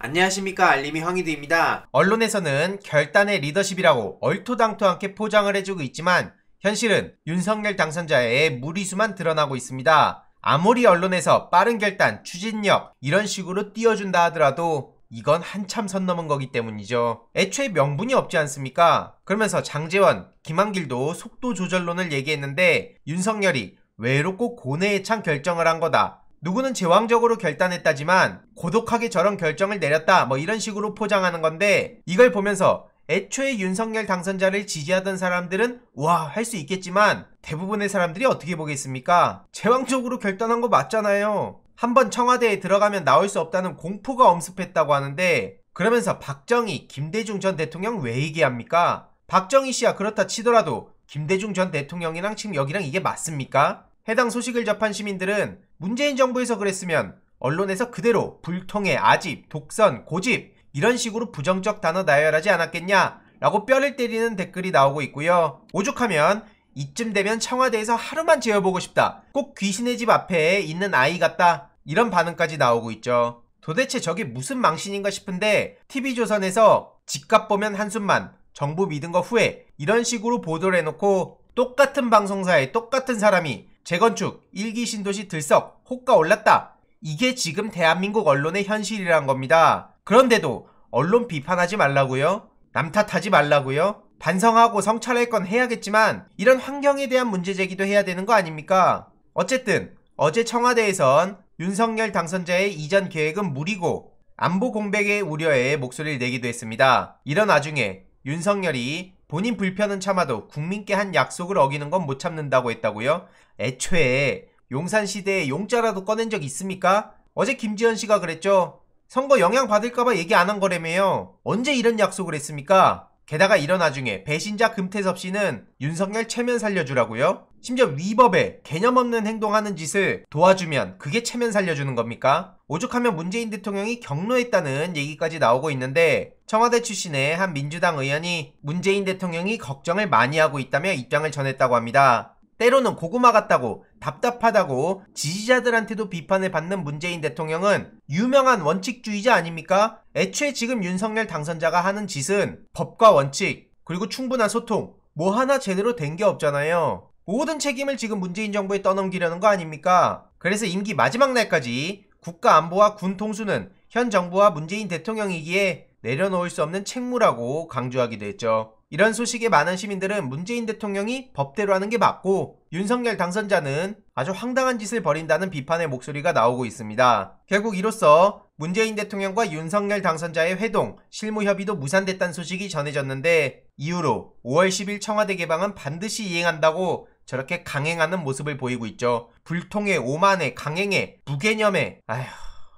안녕하십니까, 알림이 황희두입니다. 언론에서는 결단의 리더십이라고 얼토당토않게 포장을 해주고 있지만 현실은 윤석열 당선자의 무리수만 드러나고 있습니다. 아무리 언론에서 빠른 결단, 추진력 이런 식으로 띄워준다 하더라도 이건 한참 선 넘은 거기 때문이죠. 애초에 명분이 없지 않습니까? 그러면서 장제원, 김한길도 속도 조절론을 얘기했는데 윤석열이 외롭고 고뇌에 찬 결정을 한 거다. 누구는 제왕적으로 결단했다지만 고독하게 저런 결정을 내렸다 뭐 이런 식으로 포장하는 건데, 이걸 보면서 애초에 윤석열 당선자를 지지하던 사람들은 와 할 수 있겠지만 대부분의 사람들이 어떻게 보겠습니까? 제왕적으로 결단한 거 맞잖아요. 한번 청와대에 들어가면 나올 수 없다는 공포가 엄습했다고 하는데, 그러면서 박정희, 김대중 전 대통령 왜 얘기합니까? 박정희 씨야 그렇다 치더라도 김대중 전 대통령이랑 지금 여기랑 이게 맞습니까? 해당 소식을 접한 시민들은 문재인 정부에서 그랬으면 언론에서 그대로 불통해, 아집, 독선, 고집 이런 식으로 부정적 단어 나열하지 않았겠냐 라고 뼈를 때리는 댓글이 나오고 있고요. 오죽하면 이쯤 되면 청와대에서 하루만 재워보고 싶다, 꼭 귀신의 집 앞에 있는 아이 같다, 이런 반응까지 나오고 있죠. 도대체 저게 무슨 망신인가 싶은데 TV조선에서 집값 보면 한숨만, 정부 믿은 거 후회 이런 식으로 보도를 해놓고 똑같은 방송사에 똑같은 사람이 재건축, 1기 신도시 들썩, 호가 올랐다, 이게 지금 대한민국 언론의 현실이란 겁니다. 그런데도 언론 비판하지 말라고요? 남 탓하지 말라고요? 반성하고 성찰할 건 해야겠지만 이런 환경에 대한 문제 제기도 해야 되는 거 아닙니까? 어쨌든 어제 청와대에선 윤석열 당선자의 이전 계획은 무리고 안보 공백의 우려에 목소리를 내기도 했습니다. 이런 와중에 윤석열이 본인 불편은 참아도 국민께 한 약속을 어기는 건 못 참는다고 했다고요? 애초에 용산시대에 용자라도 꺼낸 적 있습니까? 어제 김지현 씨가 그랬죠. 선거 영향 받을까봐 얘기 안 한 거라며요. 언제 이런 약속을 했습니까? 게다가 이런 와중에 배신자 금태섭 씨는 윤석열 체면 살려주라고요? 심지어 위법에 개념 없는 행동하는 짓을 도와주면 그게 체면 살려주는 겁니까? 오죽하면 문재인 대통령이 격노했다는 얘기까지 나오고 있는데, 청와대 출신의 한 민주당 의원이 문재인 대통령이 걱정을 많이 하고 있다며 입장을 전했다고 합니다. 때로는 고구마 같다고, 답답하다고 지지자들한테도 비판을 받는 문재인 대통령은 유명한 원칙주의자 아닙니까? 애초에 지금 윤석열 당선자가 하는 짓은 법과 원칙, 그리고 충분한 소통 뭐 하나 제대로 된 게 없잖아요. 모든 책임을 지금 문재인 정부에 떠넘기려는 거 아닙니까? 그래서 임기 마지막 날까지 국가안보와 군 통수는 현 정부와 문재인 대통령이기에 내려놓을 수 없는 책무라고 강조하기도 했죠. 이런 소식에 많은 시민들은 문재인 대통령이 법대로 하는 게 맞고 윤석열 당선자는 아주 황당한 짓을 벌인다는 비판의 목소리가 나오고 있습니다. 결국 이로써 문재인 대통령과 윤석열 당선자의 회동, 실무 협의도 무산됐다는 소식이 전해졌는데, 이후로 5월 10일 청와대 개방은 반드시 이행한다고 저렇게 강행하는 모습을 보이고 있죠. 불통해, 오만해, 강행해, 무개념해. 아휴,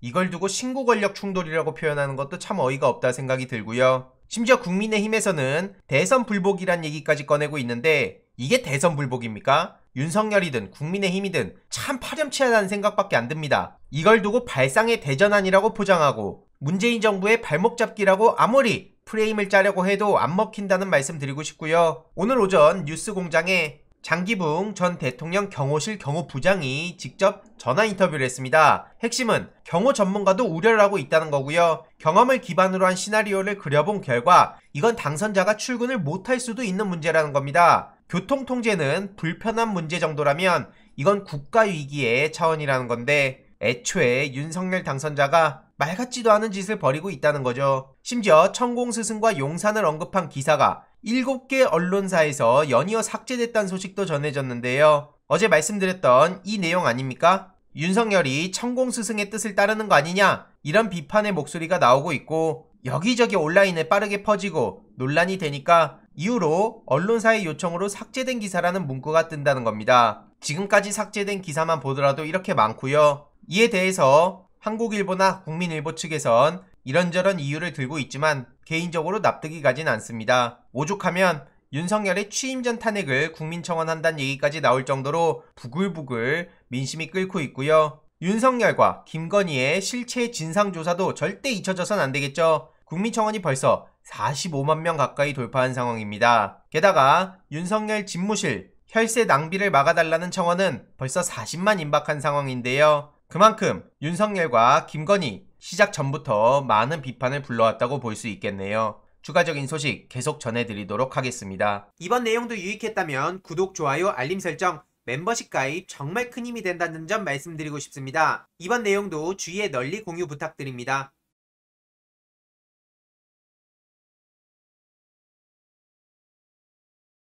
이걸 두고 신구 권력 충돌이라고 표현하는 것도 참 어이가 없다 생각이 들고요. 심지어 국민의힘에서는 대선 불복이란 얘기까지 꺼내고 있는데, 이게 대선 불복입니까? 윤석열이든 국민의힘이든 참 파렴치하다는 생각밖에 안 듭니다. 이걸 두고 발상의 대전환이라고 포장하고 문재인 정부의 발목 잡기라고 아무리 프레임을 짜려고 해도 안 먹힌다는 말씀 드리고 싶고요. 오늘 오전 뉴스공장에 장기붕 전 대통령 경호실 경호부장이 직접 전화 인터뷰를 했습니다. 핵심은 경호 전문가도 우려를 하고 있다는 거고요. 경험을 기반으로 한 시나리오를 그려본 결과 이건 당선자가 출근을 못할 수도 있는 문제라는 겁니다. 교통통제는 불편한 문제 정도라면 이건 국가위기의 차원이라는 건데, 애초에 윤석열 당선자가 말 같지도 않은 짓을 벌이고 있다는 거죠. 심지어 천공스승과 용산을 언급한 기사가 7개 언론사에서 연이어 삭제됐다는 소식도 전해졌는데요. 어제 말씀드렸던 이 내용 아닙니까? 윤석열이 천공스승의 뜻을 따르는 거 아니냐, 이런 비판의 목소리가 나오고 있고, 여기저기 온라인에 빠르게 퍼지고 논란이 되니까 이후로 언론사의 요청으로 삭제된 기사라는 문구가 뜬다는 겁니다. 지금까지 삭제된 기사만 보더라도 이렇게 많고요. 이에 대해서 한국일보나 국민일보 측에선 이런저런 이유를 들고 있지만 개인적으로 납득이 가진 않습니다. 오죽하면 윤석열의 취임 전 탄핵을 국민청원한다는 얘기까지 나올 정도로 부글부글 민심이 끓고 있고요. 윤석열과 김건희의 실체 진상조사도 절대 잊혀져선 안 되겠죠. 국민청원이 벌써 45만 명 가까이 돌파한 상황입니다. 게다가 윤석열 집무실 혈세 낭비를 막아달라는 청원은 벌써 40만 임박한 상황인데요. 그만큼 윤석열과 김건희 시작 전부터 많은 비판을 불러왔다고 볼 수 있겠네요. 추가적인 소식 계속 전해드리도록 하겠습니다. 이번 내용도 유익했다면 구독, 좋아요, 알림 설정, 멤버십 가입 정말 큰 힘이 된다는 점 말씀드리고 싶습니다. 이번 내용도 주위에 널리 공유 부탁드립니다.